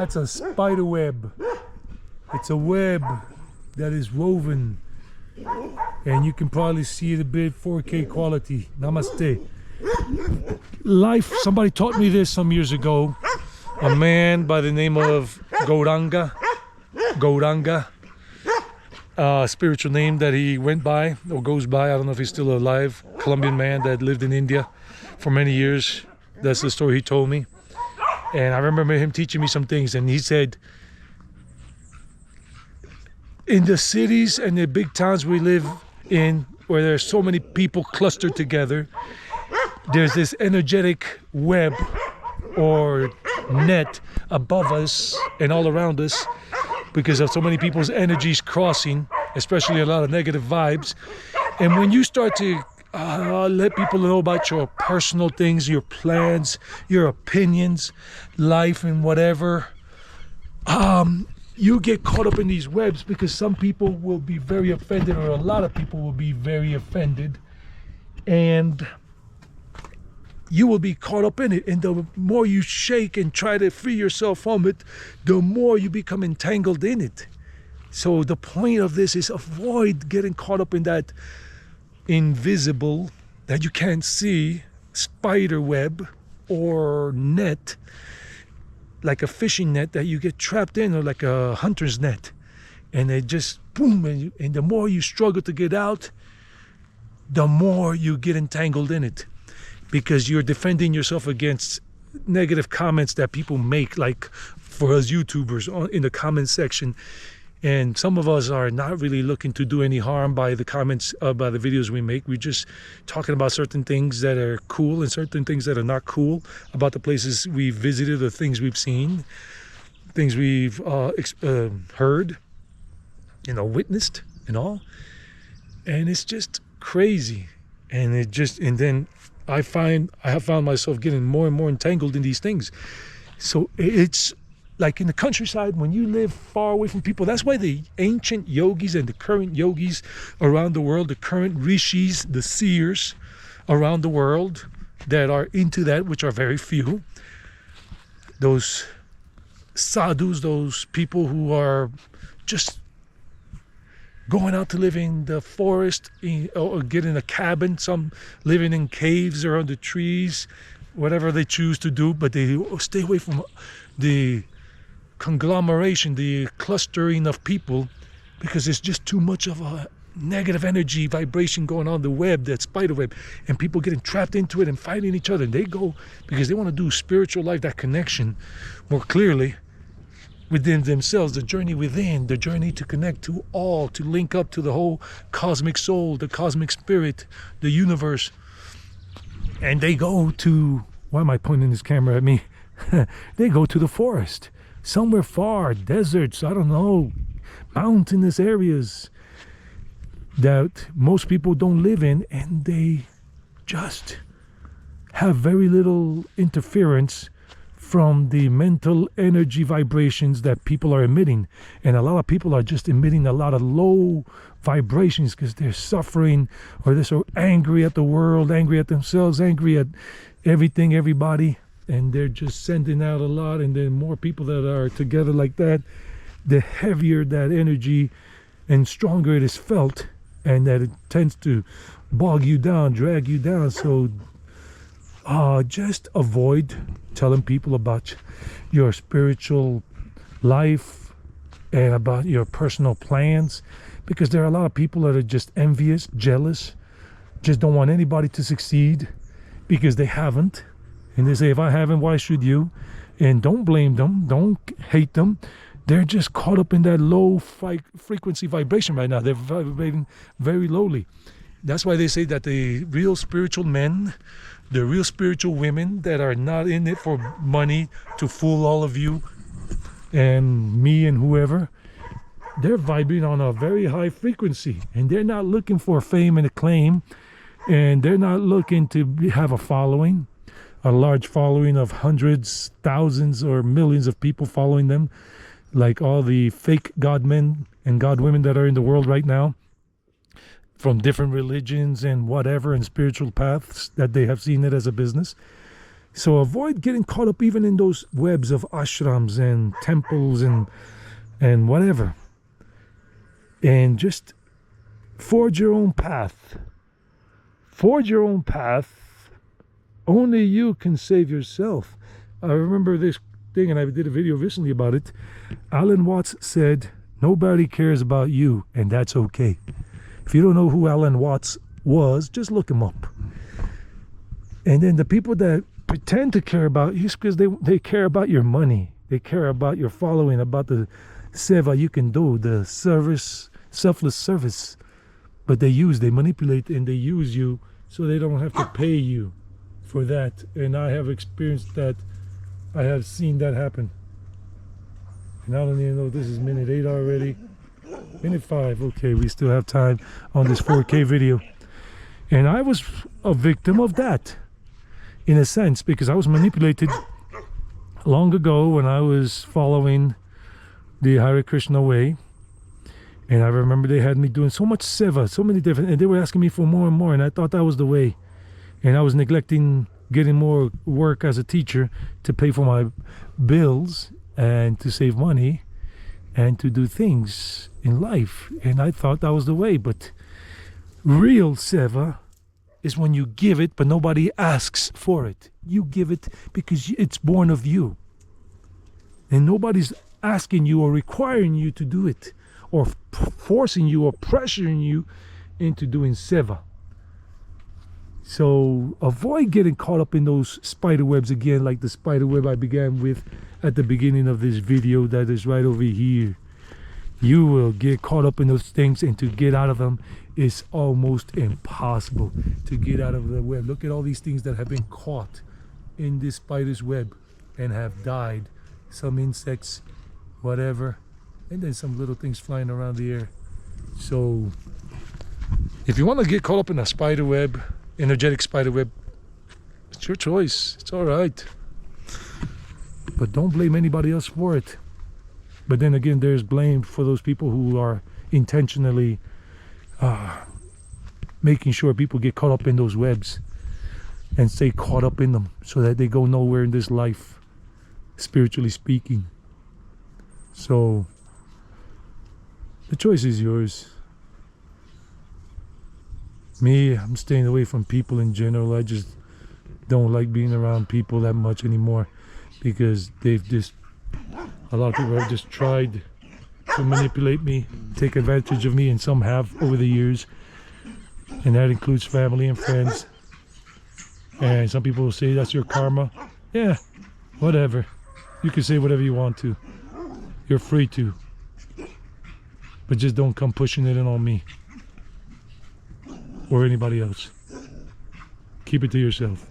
That's a spider web. It's a web that is woven, and you can probably see it a bit 4K quality. Namaste. Life, somebody taught me this some years ago. A man by the name of Gauranga, spiritual name that he went by or goes by. I don't know if he's still alive. Colombian man that lived in India for many years. That's the story he told me. And I remember him teaching me some things, and he said, in the cities and the big towns we live in, where there's so many people clustered together, there's this energetic web or net above us and all around us because of so many people's energies crossing, especially a lot of negative vibes. And when you start to let people know about your personal things, your plans, your opinions, life and whatever, you get caught up in these webs because some people will be very offended, or a lot of people will be very offended, and you will be caught up in it. And the more you shake and try to free yourself from it, the more you become entangled in it. So the point of this is avoid getting caught up in that invisible, that you can't see, spider web or net, like a fishing net that you get trapped in, or like a hunter's net, and it just boom, and the more you struggle to get out, the more you get entangled in it, because you're defending yourself against negative comments that people make, like for us YouTubers in the comment section. And some of us are not really looking to do any harm by the comments, by the videos we make. We're just talking about certain things that are cool and certain things that are not cool, about the places we've visited, the things we've seen, things we've heard, witnessed and all. And it's just crazy. And then I have found myself getting more and more entangled in these things. So it's like in the countryside, when you live far away from people. That's why the ancient yogis and the current yogis around the world, the current rishis, the seers around the world that are into that, which are very few, those sadhus, those people who are just going out to live in the forest or get in a cabin, some living in caves or under trees, whatever they choose to do, but they stay away from the conglomeration, the clustering of people, because it's just too much of a negative energy vibration going on the web, that spider web, and people getting trapped into it and fighting each other. And they go because they want to do spiritual life, that connection more clearly within themselves, the journey within, the journey to connect to all, to link up to the whole cosmic soul, the cosmic spirit, the universe. And they go to, why am I pointing this camera at me? They go to the forest, somewhere far, deserts, I don't know, mountainous areas that most people don't live in, and they just have very little interference from the mental energy vibrations that people are emitting. And a lot of people are just emitting a lot of low vibrations because they're suffering, or they're so angry at the world, angry at themselves, angry at everything, everybody, and they're just sending out a lot. And then more people that are together like that, the heavier that energy and stronger it is felt, and that it tends to bog you down, drag you down. So just avoid telling people about your spiritual life and about your personal plans, because there are a lot of people that are just envious, jealous, just don't want anybody to succeed because they haven't. And they say, if I haven't, why should you? And don't blame them, don't hate them. They're just caught up in that low frequency vibration right now. They're vibrating very lowly. That's why they say that the real spiritual men, the real spiritual women that are not in it for money to fool all of you and me and whoever, they're vibrating on a very high frequency, and they're not looking for fame and acclaim, and they're not looking to have a following, a large following of hundreds, thousands, or millions of people following them, like all the fake god men and god women that are in the world right now, from different religions and whatever, and spiritual paths that they have seen it as a business. So avoid getting caught up even in those webs of ashrams and temples and whatever. And just forge your own path. Forge your own path. Only you can save yourself. I remember this thing, and I did a video recently about it. Alan Watts said, nobody cares about you, and that's okay. If you don't know who Alan Watts was, just look him up. And then the people that pretend to care about you, because they care about your money. They care about your following, about the seva you can do, the service, selfless service. But they manipulate, and they use you so they don't have to pay you for that. And I have experienced that. I have seen that happen. And I don't even know, this is minute 8 already. Minute 5, okay, we still have time on this 4K video. And I was a victim of that, in a sense, because I was manipulated long ago when I was following the Hare Krishna way. And I remember they had me doing so much seva, so many different, and they were asking me for more and more, and I thought that was the way. And I was neglecting getting more work as a teacher to pay for my bills and to save money and to do things in life. And I thought that was the way. But real seva is when you give it, but nobody asks for it. You give it because it's born of you. And nobody's asking you or requiring you to do it, or forcing you or pressuring you into doing seva. So avoid getting caught up in those spider webs again, like the spider web I began with at the beginning of this video that is right over here. You will get caught up in those things, and to get out of them is almost impossible. To get out of the web. Look at all these things that have been caught in this spider's web and have died. Some insects, whatever, and then some little things flying around the air. So if you want to get caught up in a spider web, energetic spider web, it's your choice. It's all right. But don't blame anybody else for it. But then again, there's blame for those people who are intentionally making sure people get caught up in those webs and stay caught up in them so that they go nowhere in this life, spiritually speaking. So the choice is yours. Me, I'm staying away from people in general. I just don't like being around people that much anymore, because a lot of people have just tried to manipulate me, take advantage of me, and some have over the years, and that includes family and friends. And some people will say that's your karma. Yeah, whatever. You can say whatever you want to. You're free to. But just don't come pushing it in on me or anybody else. Keep it to yourself.